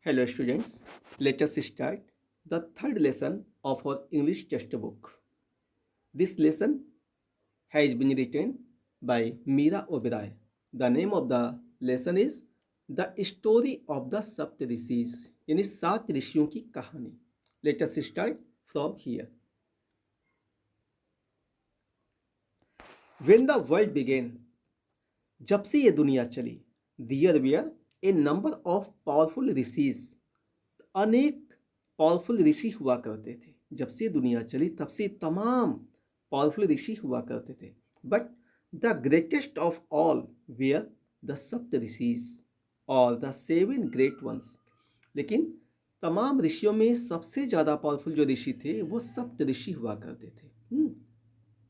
Hello students, let us start the third lesson of our English textbook. This lesson has been written by Meera Oberoi. The name of the lesson is The Story of the Saptarisis यानी सात ऋषियों की कहानी. Let us start from here. When the world began, जब से ये दुनिया चली, there were a number of powerful rishis. अनेक पावरफुल ऋषि हुआ करते थे. जब से दुनिया चली तब से तमाम पावरफुल ऋषि हुआ करते थे. But the greatest of all were the Sapta Rishis और द सेवन ग्रेट वंस. लेकिन तमाम ऋषियों में सबसे ज़्यादा पावरफुल जो ऋषि थे वो सप्त ऋषि हुआ करते थे.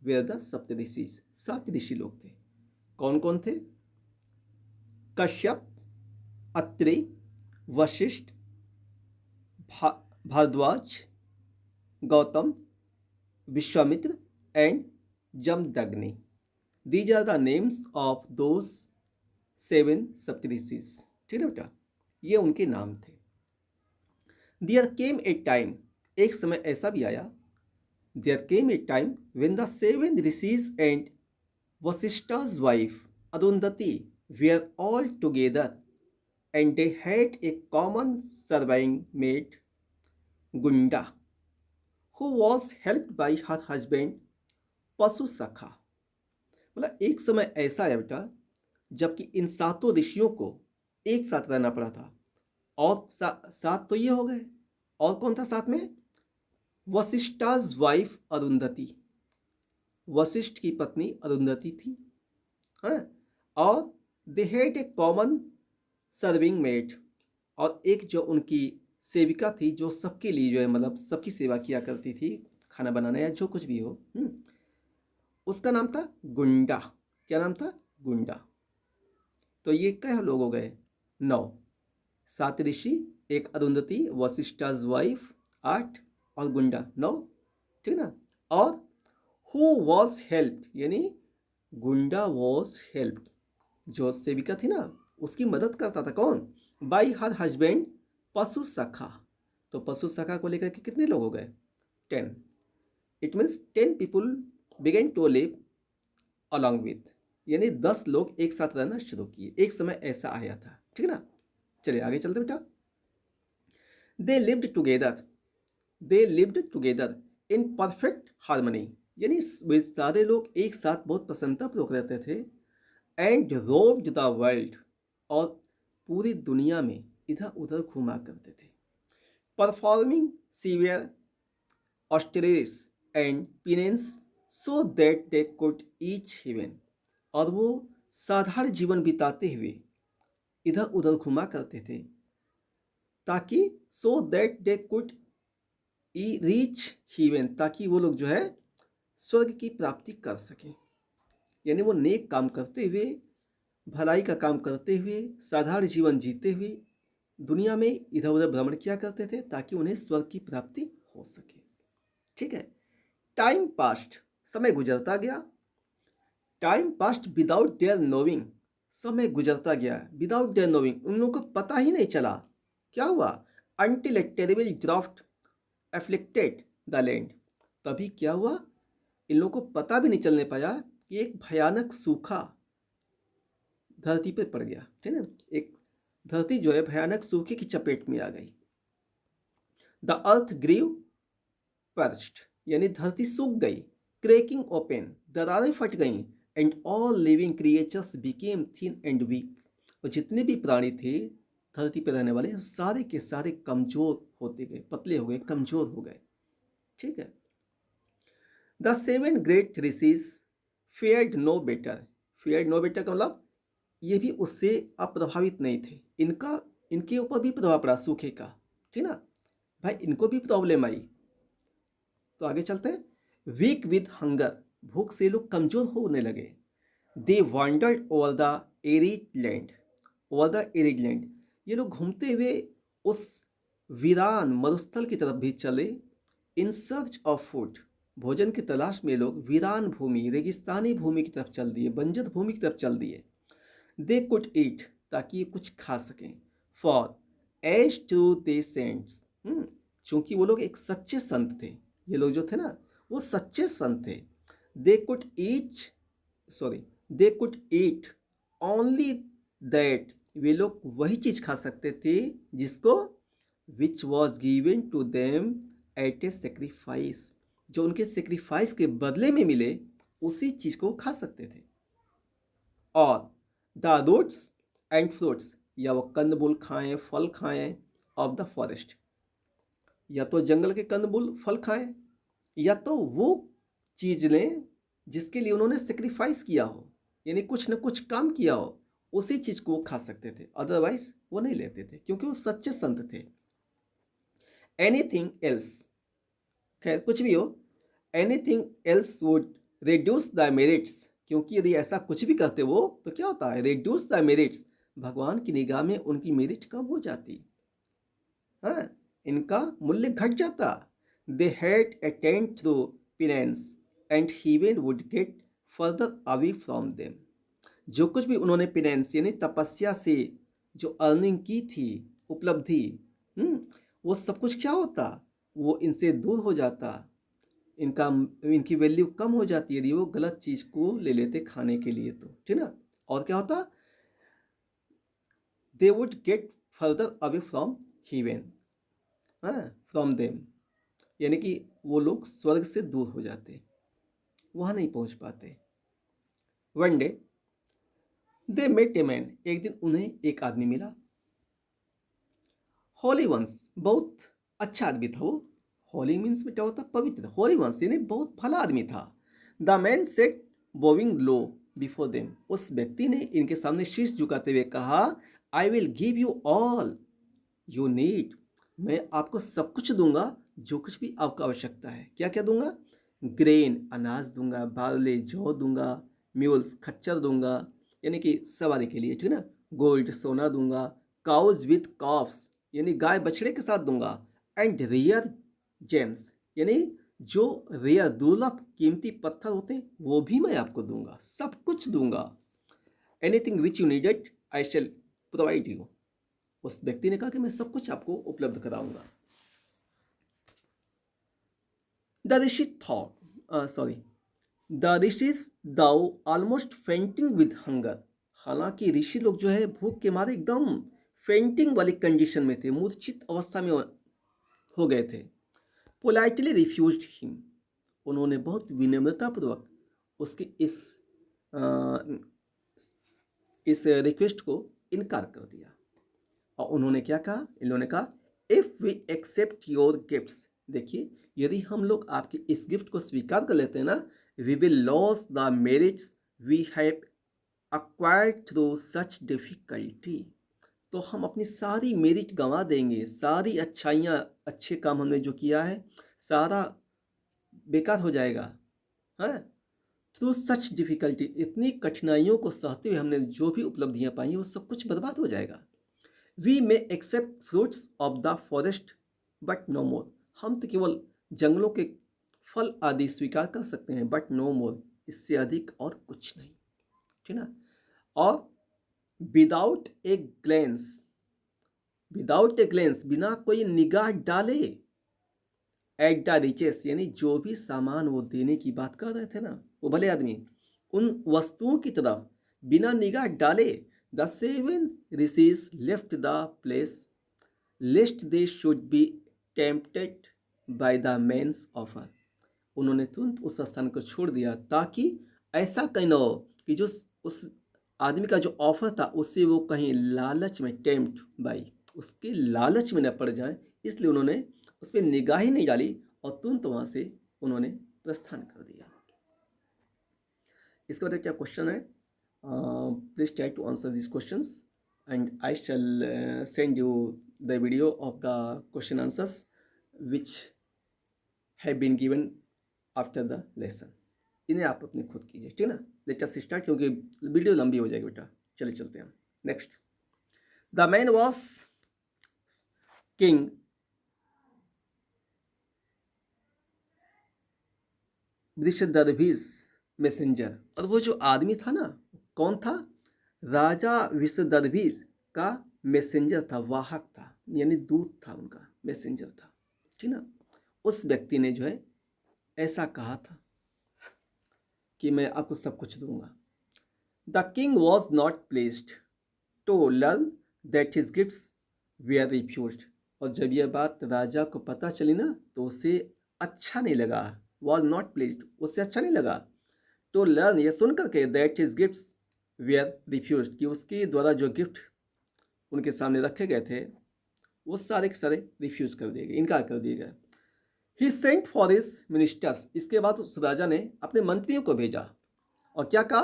वेयर द सप्त ऋषिज, सात ऋषि लोग थे. कौन कौन थे? Kashyap, Atri, Vashishtha, Bharadwaj, Gautam, Vishwamitra and Jamadagni. These are the names of those seven saptarishis. ठीक है बेटा, ये उनके नाम थे. देयर केम ए टाइम, एक समय ऐसा भी आया. There came a time when the seven rishis and Vashishtha's wife Arundhati were all together and they had a common serving maid, Gunda, who was helped by her husband Pasusakha. मतलब एक समय ऐसा आया बेटा जबकि इन सातों ऋषियों को एक साथ रहना पड़ा था. और सात तो ये हो गए, और कौन था साथ में? वशिष्ठा's वाइफ अरुंधति, वशिष्ठ की पत्नी अरुंधति थी. हाँ, और they had a common serving made, और एक जो उनकी सेविका थी जो सबके लिए जो है मतलब सबकी सेवा किया करती थी, खाना बनाना या जो कुछ भी हो. उसका नाम था गुंडा. क्या नाम था? गुंडा. तो ये क्या लोग हो गए? 9. 7 ऋषि, एक अरुंधति, वशिष्ठा's वाइफ 8 और गुंडा 9. ठीक ना. और हु वॉज हेल्प, यानी गुंडा वॉज हेल्प, जो सेविका थी ना उसकी मदद करता था. कौन? बाई हर हस्बैंड पशु सखा. तो पशु सखा को लेकर के कितने लोग हो गए? 10. It means 10 people began to live along with, यानी 10 लोग एक साथ रहना शुरू किए. एक समय ऐसा आया था. ठीक है ना. चलिए आगे चलते बेटा. They lived together in perfect harmony, यानी सारे लोग एक साथ बहुत प्रसन्नतापूर्वक रहते थे. एंड रोव्ड द वर्ल्ड, और पूरी दुनिया में इधर उधर घूमा करते थे. Performing severe austerities and penances so that they could reach heaven, और वो साधारण जीवन बिताते हुए इधर उधर घूमा करते थे ताकि so that they could reach heaven, ताकि वो लोग जो है स्वर्ग की प्राप्ति कर सकें. यानी वो नेक काम करते हुए, भलाई का काम करते हुए, साधारण जीवन जीते हुए दुनिया में इधर उधर भ्रमण किया करते थे ताकि उन्हें स्वर्ग की प्राप्ति हो सके. ठीक है. टाइम पास्ट, समय गुजरता गया. Time past without their knowing, समय गुजरता गया विदाउट देयर नोइंग, उन लोगों को पता ही नहीं चला. क्या हुआ? Until A terrible draft afflicted the land, तभी क्या हुआ? इन लोगों को पता भी नहीं चलने पाया कि एक भयानक सूखा धरती पर पड़ गया. ठीक है. एक धरती जो है भयानक सूखे की चपेट में आ गई. द अर्थ ग्रीव पर्स्ट, यानी धरती सूख गई. क्रैकिंग ओपन, दरारें फट गईं. And all living creatures became thin and weak, और जितने भी प्राणी थे धरती पर रहने वाले सारे के सारे कमजोर होते गए, पतले हो गए, कमजोर हो गए. ठीक है. The seven great rishis fared no better. Fared no better का मतलब ये भी उससे अप्रभावित नहीं थे. इनके ऊपर भी प्रभाव पड़ा सूखे का. ठीक ना भाई, इनको भी प्रॉब्लम आई. तो आगे चलते हैं. वीक विद हंगर, भूख से लोग कमजोर होने लगे. They wandered over the arid land, ये लोग घूमते हुए उस वीरान मरुस्थल की तरफ भी चले. इन सर्च ऑफ फूड, भोजन की तलाश में लोग वीरान भूमि, रेगिस्तानी भूमि की तरफ चल दिए, बंजर भूमि की तरफ चल दिए. दे कुड ईट, ताकि ये कुछ खा सकें. For as to they saints, चूंकि वो लोग एक सच्चे संत थे, ये लोग जो थे ना वो सच्चे संत थे। They could each sorry they could eat only that, वे लोग वही चीज खा सकते थे जिसको which was given to them at a sacrifice, जो उनके सेक्रीफाइस के बदले में मिले उसी चीज को खा सकते थे। और द रूट्स एंड फ्रूट्स, या वो कंदमूल खाएं फल खाएं ऑफ द फॉरेस्ट, या तो जंगल के कंदमूल फल खाएं या तो वो चीज लें जिसके लिए उन्होंने सेक्रीफाइस किया हो, यानी कुछ न कुछ काम किया हो, उसी चीज को वो खा सकते थे, अदरवाइज वो नहीं लेते थे क्योंकि वो सच्चे संत थे। एनीथिंग एल्स, खैर कुछ भी हो, anything else would reduce the merits, क्योंकि यदि ऐसा कुछ भी करते वो तो क्या होता है, रिड्यूस द मेरिट्स, भगवान की निगाह में उनकी मेरिट कम हो जाती, हाँ, इनका मूल्य घट जाता। They had attend through penance and heaven would get further away from them, जो कुछ भी उन्होंने पेनेंस यानी तपस्या से जो अर्निंग की थी, उपलब्धि, वो सब कुछ क्या होता, वो इनसे दूर हो जाता, इनका इनकी वैल्यू कम हो जाती है यदि वो गलत चीज को ले लेते खाने के लिए, तो ठीक ना। और क्या होता, they would get further away from heaven, from them, यानी कि वो लोग स्वर्ग से दूर हो जाते, वहां नहीं पहुंच पाते। One day they met a man, एक दिन उन्हें एक आदमी मिला। होली वंस, बहुत अच्छा आदमी था वो। होली मीन्स में क्या होता, पवित्र, होली वंस यानी बहुत भला आदमी था। The man sat bowing low before them, उस व्यक्ति ने इनके सामने शीश झुकाते हुए कहा, I will give you all you need, मैं आपको सब कुछ दूंगा जो कुछ भी आपको आवश्यकता है। क्या क्या दूंगा, ग्रेन अनाज दूंगा, बार्ले जौ दूंगा, म्यूल्स खच्चर दूंगा यानी कि सवारी के लिए, ठीक है ना, गोल्ड सोना दूंगा, काउज विथ कॉफ्स यानी गाय बछड़े के साथ दूंगा, एंड रियर जेम्स यानी जो रेयर दुर्लभ कीमती पत्थर होते हैं वो भी मैं आपको दूंगा, सब कुछ दूंगा। Anything which you needed I shall provide you, उस व्यक्ति ने कहा कि मैं सब कुछ आपको उपलब्ध कराऊंगा। The rishi thought the rishis though almost fainting with hunger, हालांकि ऋषि लोग जो है भूख के मारे एकदम फेंटिंग वाली कंडीशन में थे, मूर्छित अवस्था में हो गए थे। पोलाइटली रिफ्यूज्ड हिम, उन्होंने बहुत विनम्रतापूर्वक उसके इस रिक्वेस्ट को इनकार कर दिया। और उन्होंने क्या कहा, इन्होंने कहा, if we accept your gifts, देखिए यदि हम लोग आपके इस गिफ्ट को स्वीकार कर लेते हैं ना, we will loss the merits we have acquired through such difficulty, तो हम अपनी सारी मेरिट गंवा देंगे, सारी अच्छाइयाँ अच्छे काम हमने जो किया है सारा बेकार हो जाएगा, है थ्रू सच डिफिकल्टी, इतनी कठिनाइयों को सहते हुए हमने जो भी उपलब्धियां पाई हैं वो सब कुछ बर्बाद हो जाएगा। We may accept fruits of the forest but no more, हम तो केवल जंगलों के फल आदि स्वीकार कर सकते हैं, बट नो मोर, इससे अधिक और कुछ नहीं, ठीक ना। और विदाउट ए ग्लेंस, विदाउट ए ग्लेंस बिना कोई निगाह डाले, एट द रिचेस यानी जो भी सामान वो देने की बात कर रहे थे ना वो भले आदमी, उन वस्तुओं की तरफ बिना निगाह डाले, the seven rishis left the place lest they should be tempted by the man's offer, उन्होंने तुरंत उस स्थान को छोड़ दिया ताकि ऐसा कहीं न हो कि जो उस आदमी का जो ऑफर था उससे वो कहीं लालच में टेम्प्ट बाई, उसके लालच में न पड़ जाए, इसलिए उन्होंने उस पर निगाह ही नहीं डाली और तुरंत वहाँ से उन्होंने प्रस्थान कर दिया। इसके बाद क्या क्वेश्चन है, please try to answer this questions and I shall send you the video of the question answers which have been given after the lesson, इन्हें आप अपने खुद कीजिए, ठीक ना। लेट अस स्टार्ट क्योंकि वीडियो लंबी हो जाएगी बेटा, चले चलते हैं next. The man was king Vishwadarbhi's messenger, और वो जो आदमी था ना कौन था, राजा विश्वदर्भिस का मैसेंजर था, वाहक था, यानी दूत था उनका, मैसेंजर था, ठीक ना। उस व्यक्ति ने जो है ऐसा कहा था कि मैं आपको सब कुछ दूंगा। The king was not pleased to learn that his gifts were refused. और जब यह बात राजा को पता चली ना तो उसे अच्छा नहीं लगा, वॉज नॉट प्लेस्ड, उससे अच्छा नहीं लगा टू लर्न, ये सुन करके that his gifts were refused, कि उसके द्वारा जो गिफ्ट उनके सामने रखे गए थे वो सारे के सारे रिफ्यूज कर दिए गए, इनकार कर दिए गए। ही सेंट फॉर हिज मिनिस्टर्स, इसके बाद उस राजा ने अपने मंत्रियों को भेजा और क्या कहा,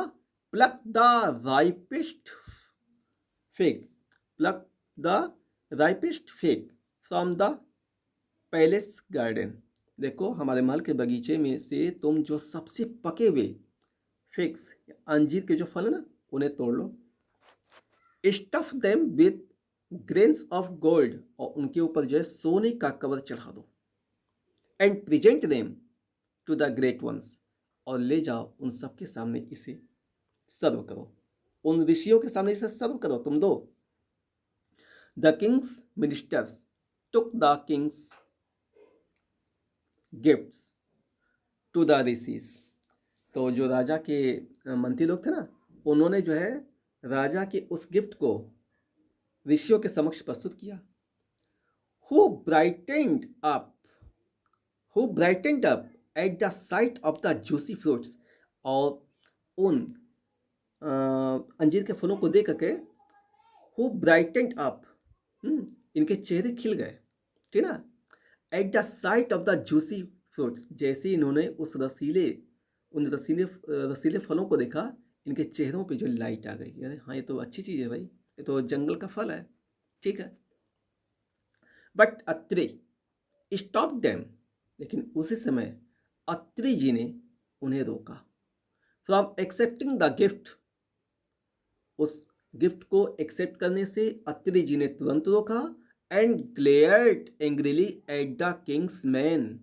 plug the ripest fig, plug the ripest fig from the palace garden. देखो हमारे महल के बगीचे में से तुम जो सबसे पके हुए फिग्स, अंजीर के जो फल है ना, उन्हें तोड़ लो। Stuff them with grains of gold, और उनके ऊपर जो है सोने का कवर चढ़ा दो। And present them to the great ones, और ले जाओ उन सबके सामने इसे सर्व करो, उन ऋषियों के सामने इसे सर्व करो तुम दो। The king's ministers took the king's gifts to the rishis. तो जो राजा के मंत्री लोग थे ना, उन्होंने जो है राजा के उस गिफ्ट को ऋषियों के समक्ष प्रस्तुत किया। Who brightened up who brightened up at the site of the juicy fruits, और उन अंजीर के फलों को देख करके हु ब्राइटेंड अप, इनके चेहरे खिल गए, ठीक ना। At the site of the juicy fruits, जैसे इन्होंने उन रसीले फलों को देखा, इनके चेहरों पे जो लाइट आ गई, अरे हाँ ये तो अच्छी चीज़ है भाई, ये तो जंगल का फल है, ठीक है। बट अत्रे स्टॉप देम, लेकिन उसी समय अत्रि जी ने उन्हें रोका। फ्रॉम एक्सेप्टिंग द गिफ्ट, उस गिफ्ट को एक्सेप्ट करने से अत्रि जी ने तुरंत रोका। And glared angrily at the Kings man,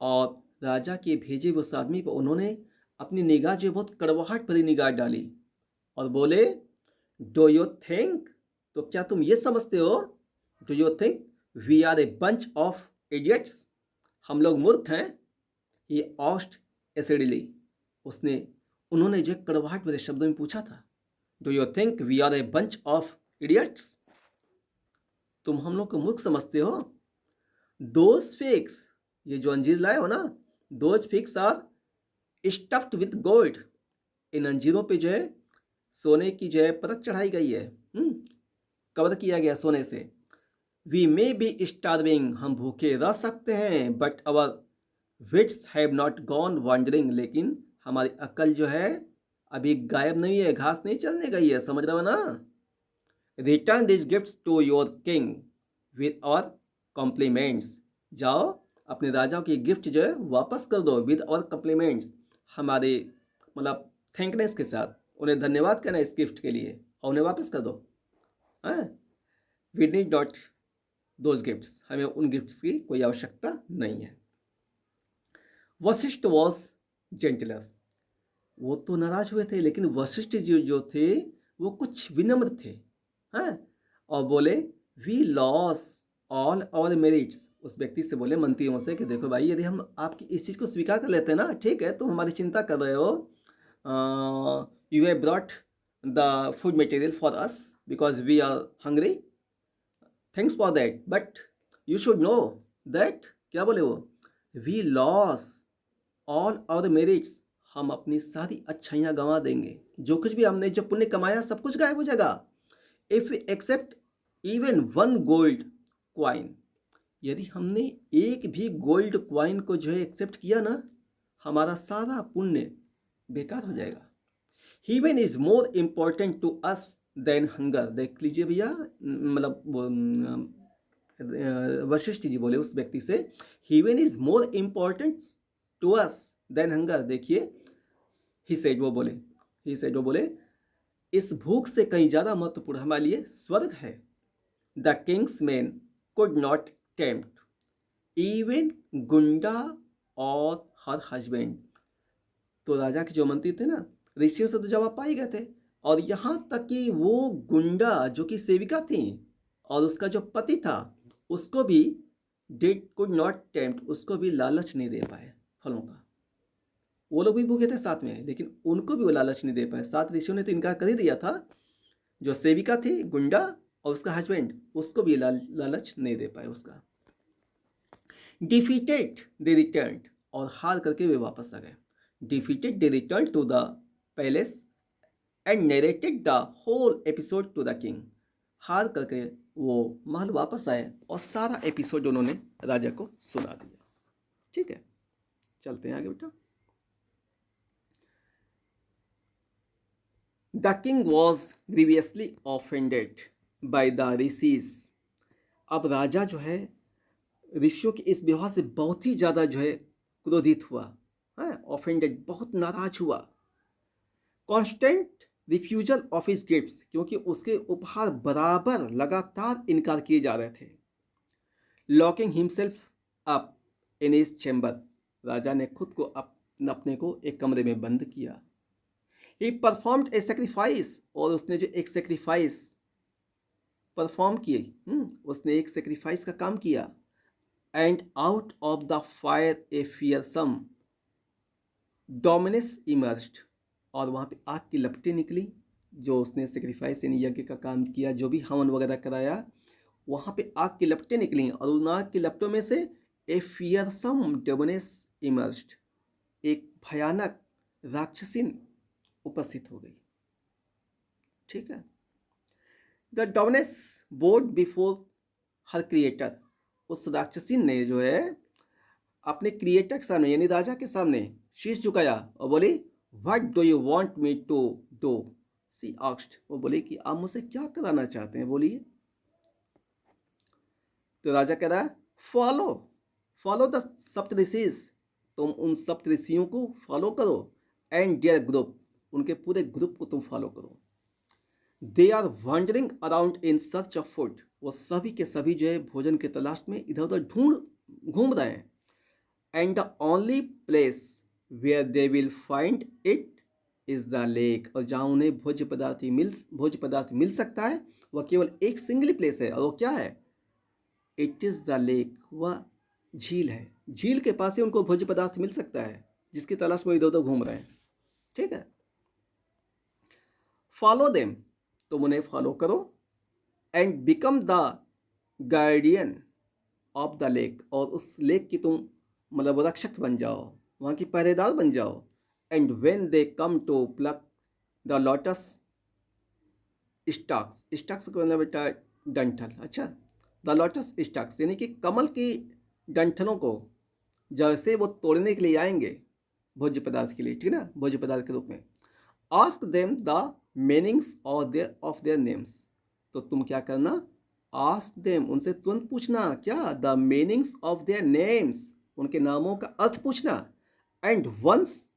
और राजा के भेजे हुए उस आदमी पर उन्होंने अपनी निगाह जो बहुत कड़वाहट भरी निगाह डाली और बोले, डू यू थिंक, तो क्या तुम ये समझते हो, do you think we are a bunch of idiots, हम लोग मूर्ख हैं। ये ऑस्ट एसिडली, उन्होंने जो कड़वाहट भरे शब्दों में पूछा था, do you think we are a bunch of idiots, तुम हम लोग को मूर्ख समझते हो। दोज फिग्स, ये जो अंजीर लाए हो ना, those figs are stuffed with gold, इन अंजीरों पे जो है सोने की जो है परत चढ़ाई गई है, कवर किया गया सोने से। वी मे बी स्टार्विंग, हम भूखे रह सकते हैं, but our wits have not gone wandering, लेकिन हमारी अकल जो है अभी गायब नहीं है, घास नहीं चलने गई है, समझ रहे हो ना। Return this gifts to your king with our compliments, जाओ अपने राजा की गिफ्ट जो है वापस कर दो विद आवर कॉम्प्लीमेंट्स, हमारे मतलब थैंकनेस के साथ उन्हें धन्यवाद करना इस गिफ्ट के लिए, और उन्हें वापस कर दो। We need not those gifts, हमें उन गिफ्ट्स की कोई आवश्यकता नहीं है। वशिष्ठ वॉज जेंटलर, वो तो नाराज हुए थे, लेकिन वशिष्ठ जो थे वो कुछ विनम्र थे, हैं, और बोले, we loss all our merits, उस व्यक्ति से बोले, मंत्रियों से, कि देखो भाई यदि हम आपकी इस चीज़ को स्वीकार कर लेते हैं ना, ठीक है, तुम हमारी चिंता कर रहे हो, you have brought the food material for us because we are hungry, thanks for that, but you should know that, क्या बोले वो, we loss all our merits, हम अपनी सारी अच्छाइयाँ गंवा देंगे, जो कुछ भी हमने जो पुण्य कमाया सब कुछ गायब हो जाएगा। If accept even one gold coin, यदि हमने एक भी गोल्ड क्वाइन को जो है एक्सेप्ट किया ना, हमारा सारा पुण्य बेकार हो जाएगा। Heaven is more important to us than hunger, देख लीजिए भैया, मतलब वशिष्ठ जी बोले उस व्यक्ति से, heaven is more important to us than hunger, देखिए ही सेड, वो बोले इस भूख से कहीं ज़्यादा महत्वपूर्ण हमारे लिए स्वर्ग है। The Kings man could not tempt even गुंडा और हर हस्बैंड, तो राजा के जो मंत्री थे ना, ऋषियों से तो जवाब पा ही गए थे, और यहाँ तक कि वो गुंडा जो कि सेविका थी और उसका जो पति था उसको भी डिड कुड नॉट टेम्प्ट, उसको भी लालच नहीं दे पाए फलों का। वो लोग भी भूखे थे साथ में, लेकिन उनको भी वो लालच नहीं दे पाए। 7 ऋषियों ने तो इनकार कर ही दिया था। जो सेविका थी गुंडा और उसका हस्बैंड, उसको भी लालच नहीं दे पाए उसका। डिफीटेड दे रिटर्न, और हार करके वे वापस आ गए। Defeated they returned to the palace and narrated the whole episode to the king. हार करके वो महल वापस आए और सारा एपिसोड उन्होंने राजा को सुना दिया। ठीक है, चलते हैं आगे बेटा। The king was grievously offended by the rishis. अब राजा जो है ऋषियों के इस व्यवहार से बहुत ही ज़्यादा जो है क्रोधित हुआ है, ऑफेंडेड, बहुत नाराज हुआ। Constant refusal of his gifts, क्योंकि उसके उपहार बराबर लगातार इनकार किए जा रहे थे। Locking himself up in his chamber, राजा ने खुद को अपने को एक कमरे में बंद किया। ही परफॉर्म्ड ए सेक्रीफाइस, और उसने जो एक सेक्रीफाइस परफॉर्म किए, उसने एक सेक्रीफाइस का काम किया। And out of the fire A fearsome Dominus emerged, और वहाँ पे आग की लपटें निकली। जो उसने सेक्रीफाइस यानी यज्ञ का काम किया, जो भी हवन वगैरह कराया, वहाँ पे आग की लपटें निकली, और उन आग की लपटों में से ए फियरसम डोमिनस इमर्ज्ड, एक भयानक राक्षसीन उपस्थित हो गई। ठीक है। The Dominus board before her creator, उस राक्षसीन ने जो है अपने क्रिएटर के सामने यानी राजा के सामने शीश झुकाया और बोली, what do you want me to do? She asked, वो बोली कि आप मुझसे क्या कराना चाहते हैं, बोलिए। तो राजा कह रहा है, फॉलो फॉलो द सप्तऋषिज, तुम उन सप्तऋषियों को फॉलो करो। एंड देयर ग्रुप, उनके पूरे ग्रुप को तुम फॉलो करो। They are wandering around in search of food, वो सभी के सभी जो है भोजन के तलाश में इधर उधर घूम रहे हैं। And the only place where they will find it is the lake, और जहाँ उन्हें भोज्य पदार्थ मिल सकता है वह केवल एक सिंगल प्लेस है, और वो क्या है? इट इज द लेक, वह झील है। झील के पास ही उनको भोज्य पदार्थ मिल सकता है, जिसकी तलाश में इधर उधर घूम रहे हैं। ठीक है। फॉलो देम, तुम उन्हें फॉलो करो। And become the guardian of the lake, और उस लेक की तुम मतलब रक्षक बन जाओ, वहाँ की पहरेदार बन जाओ। And when they come to pluck the lotus stalks, stalks को मतलब बेटा डंठल, अच्छा, द लोटस स्टॉक्स यानी कि कमल की डंठलों को जैसे वो तोड़ने के लिए आएंगे भोज्य पदार्थ के लिए, ठीक है ना, भोज्य पदार्थ के रूप में। Ask them the meanings of their names, तो तुम क्या करना? आस्क देम, उनसे तुरंत पूछना, क्या? The meanings of their names, उनके नामों का अर्थ पूछना। And have once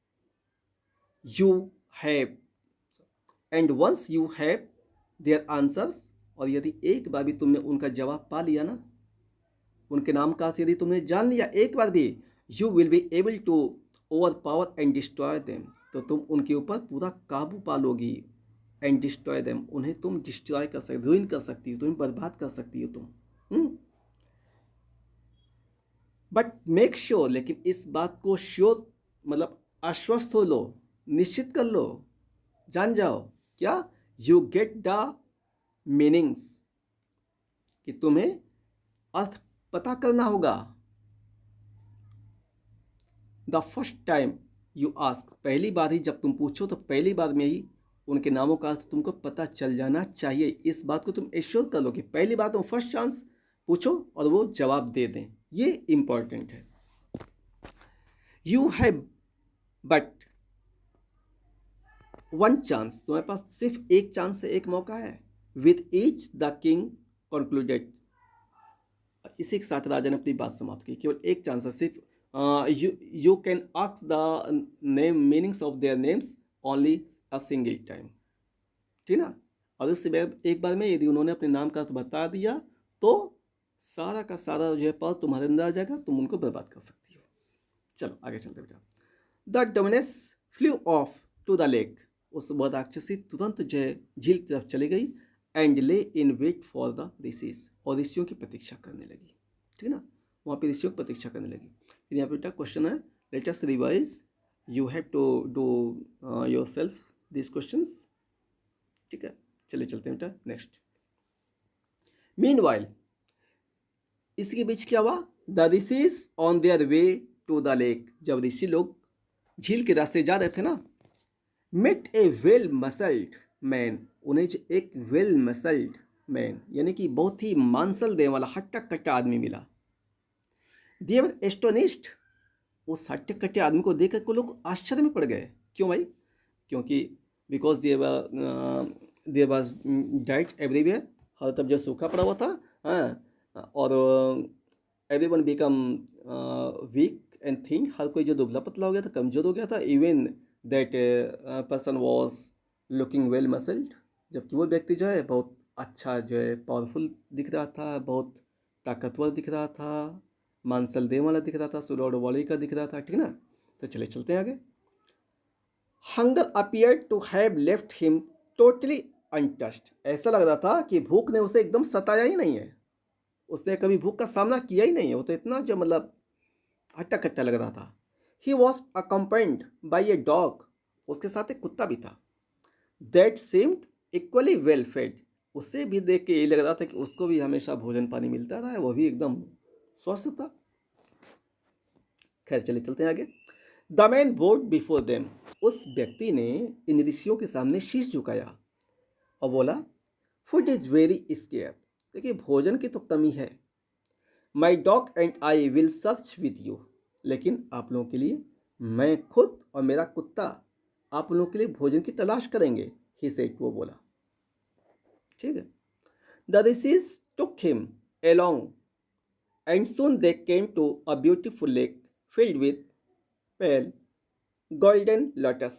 you have their answers, और यदि एक बार भी तुमने उनका जवाब पा लिया ना, उनके नाम का अर्थ यदि तुमने जान लिया एक बार भी, you will be able to overpower and destroy them, तो तुम उनके ऊपर पूरा काबू पा लोगी। एंड डिस्ट्रॉय देम, उन्हें तुम डिस्ट्रॉय कर सकती, रुइन कर सकती हो, तुम्हें बर्बाद कर सकती हो तुम। बट मेक श्योर, लेकिन इस बात को श्योर मतलब आश्वस्त हो लो, निश्चित कर लो, जान जाओ, क्या? यू गेट द मीनिंग्स, कि तुम्हें अर्थ पता करना होगा। The first time you ask, पहली बार ही जब तुम पूछो तो पहली बार में ही उनके नामों का अर्थ तुमको पता चल जाना चाहिए। इस बात को तुम एश्योर कर लो कि पहली बार तुम फर्स्ट चांस पूछो और वो जवाब दे दें, ये इंपॉर्टेंट है। You have but one chance, तुम्हारे पास सिर्फ एक चांस है, एक मौका है। With each the king concluded, इसी के साथ राजा ने अपनी बात समाप्त की। केवल एक चांस है, सिर्फ you can ask the meanings of their names only a single time, ठीक ना। और इससे एक बार में यदि उन्होंने अपने नाम का अर्थ बता दिया तो सारा का सारा जो है पावर तुम्हारे अंदर आ जाएगा, तुम उनको बर्बाद कर सकती हो। चलो आगे चलते बेटा। The demoness flew off to the lake, उस वह राक्षसी तुरंत जो है झील की तरफ चली गई एंड ले इन वेट फॉर द ऋषिज, और ऋषियों की प्रतीक्षा करने लगी। ठीक है ना, वहाँ पे ऋषियों की प्रतीक्षा करने लगी। फिर यहाँ पे बेटा क्वेश्चन है, let us revise, you have to do yourself this questions. ठीक है, चलिए चलते हैं बेटा नेक्स्ट। मीनवाइल, इसके बीच क्या हुआ, the rishis on their way to the lake, जब ऋषि लोग झील के रास्ते जा रहे थे ना, मेट ए वेल मसल्ड मैन, उन्हें जो एक वेल मसल्ड मैन यानी कि बहुत ही मांसल देने वाला हट्टा कट्टा आदमी मिला। दे वर एस्टोनिश्ड, उस हट्टे कट्टे आदमी को देखकर को लोग आश्चर्य में पड़ गए। क्यों भाई, क्योंकि बिकॉज देयर वाज डाइट एवरीवेयर, हर तरफ जो सूखा पड़ा हुआ था। हाँ, और everyone become weak and thin, हर कोई जो दुबला पतला हो गया था, कमजोर हो गया था। Even that person was looking well muscled, जबकि वो व्यक्ति जो है बहुत अच्छा जो है पावरफुल दिख रहा था, बहुत ताकतवर दिख रहा था, मांसल देह वाला दिख रहा था, सुलौड़ बॉडी का दिख रहा था। ठीक ना, तो चले चलते हैं आगे। Hunger appear to have left him totally untouched, ऐसा लग रहा था कि भूख ने उसे एकदम सताया ही नहीं है, उसने कभी भूख का सामना किया ही नहीं है, वो तो इतना जो मतलब हट्टा कट्टा लग रहा था। He was accompanied by a dog, उसके साथ एक कुत्ता भी था। दैट सेम्ड इक्वली वेल फेड, उसे भी देख के ये लग रहा था कि उसको भी हमेशा भोजन पानी मिलता रहा है, वो भी एकदम स्वस्थ था। खैर चले चलते हैं आगे। The main board before them, उस व्यक्ति ने इन ऋषियों के सामने शीश झुकाया और बोला, फूड इज वेरी स्केयर, देखिए भोजन की तो कमी है। My dog and I will search with you, लेकिन आप लोगों के लिए मैं खुद और मेरा कुत्ता आप लोगों के लिए भोजन की तलाश करेंगे, ही सेड, वो बोला। ठीक है। The rishis took him along and soon they came to a beautiful lake filled with pale golden lotus.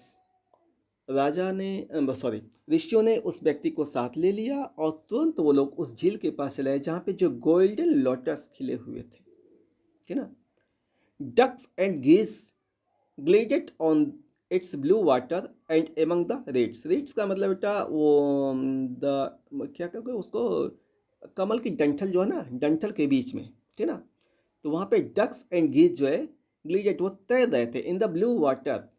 राजा ने सॉरी ऋषियों ने उस व्यक्ति को साथ ले लिया और तुरंत वो लोग उस झील के पास चले जहाँ पे जो गोल्डन लोटस खिले हुए थे। ठीक ना, ducks and geese glided on its blue water and among the reeds, reeds का मतलब बेटा वो द क्या कहते हैं उसको, कमल की डंठल जो है ना, डंठल के बीच में। ठीक ना, तो वहाँ पे डक्स एंड गीज जो है ग्लिटेड, वो तैर रहे थे in the blue water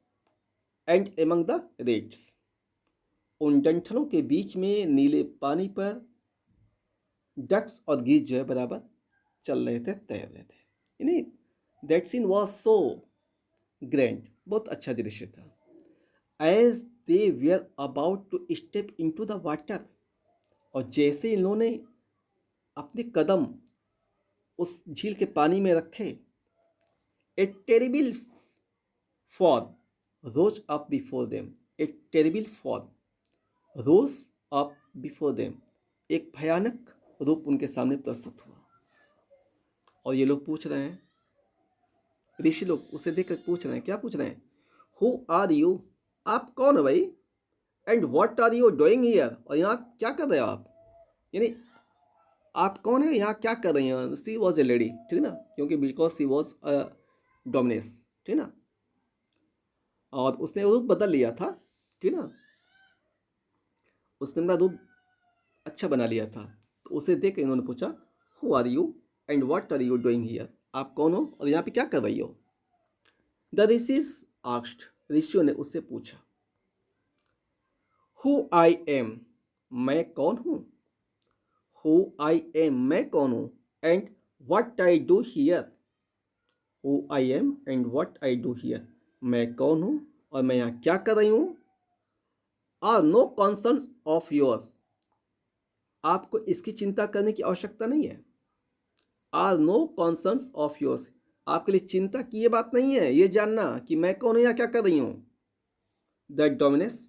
and among the Reds, उन डंठलों के बीच में नीले पानी पर डक्स और गीज जो है बराबर चल रहे थे, तैर रहे थे। यानी that scene was so grand, बहुत अच्छा दृश्य था। As they were about to step into the water, और जैसे इन्होंने अपने कदम उस झील के पानी में रखे, a terrible form rose up before them, a terrible form rose up before them, एक भयानक रूप उनके सामने प्रस्तुत हुआ। और ये लोग पूछ रहे हैं, ऋषि लोग उसे देखकर पूछ रहे हैं, क्या पूछ रहे हैं, हु आर यू, आप कौन हो भाई, and what are you doing here, और यहाँ क्या कर रहे हो आप, यानी आप कौन है, यहाँ क्या कर रही हैं। सी वॉज ए लेडी, ठीक ना, क्योंकि बिकॉज सी वॉज डोमिनेस, ठीक ना, और उसने रूप बदल लिया था। ठीक ना, उसने अपना रूप अच्छा बना लिया था। तो उसे देख के इन्होंने पूछा, who are you and what are you doing here, आप कौन हो और यहाँ पे क्या कर रही हो। द ऋषिज आस्क्ड, ऋषियों ने उससे पूछा, हु आई एम, मैं कौन हूँ, हु आई एम, मैं कौन हूँ, and what I do here, who I am and what I do here, मैं कौन हूँ और मैं यहाँ क्या कर रही हूँ। Are no concern of yours, आपको इसकी चिंता करने की आवश्यकता नहीं है। Are no concern of yours, आपके लिए चिंता की ये बात नहीं है, ये जानना कि मैं कौन हूँ या क्या कर रही हूँ। द डोमिनेस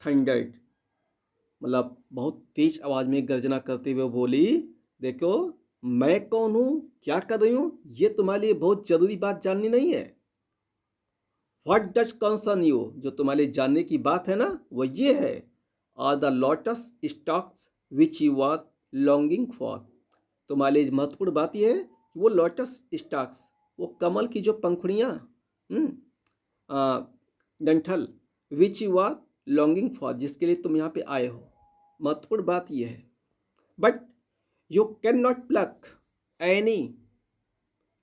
थंडर्ड, मतलब बहुत तेज आवाज में गर्जना करते हुए बोली, देखो मैं कौन हूँ, क्या कर रही हूँ, ये तुम्हारे लिए बहुत जरूरी बात जाननी नहीं है। व्हाट डज कंसर्न यू, जो तुम्हारे लिए जानने की बात है ना, वो ये है, are the lotus stalks which you are longing for, तुम्हारे लिए महत्वपूर्ण बात यह है कि वो लोटस स्टॉक्स, वो कमल की जो पंखुड़ियाँ, डंठल, which you are longing for, जिसके लिए तुम यहाँ पे आए हो। महत्वपूर्ण बात यह है, but you can not plug any,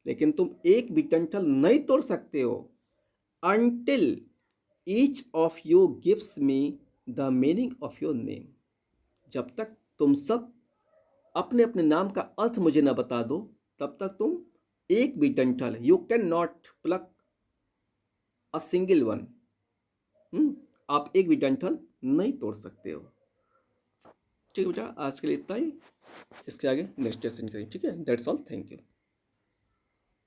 लेकिन तुम एक भी डंठल नहीं तोड़ सकते हो until each of you gives me the meaning of your name। जब तक तुम सब अपने अपने नाम का अर्थ मुझे ना बता दो, तब तक तुम एक भी डंठल, you can not plug a single one, आप एक भी डंठल नहीं तोड़ सकते हो। ठीक है बेटा, आज के लिए इतना ही, इसके आगे नेक्स्ट सेशन करेंगे। ठीक है, दैट्स ऑल, थैंक यू।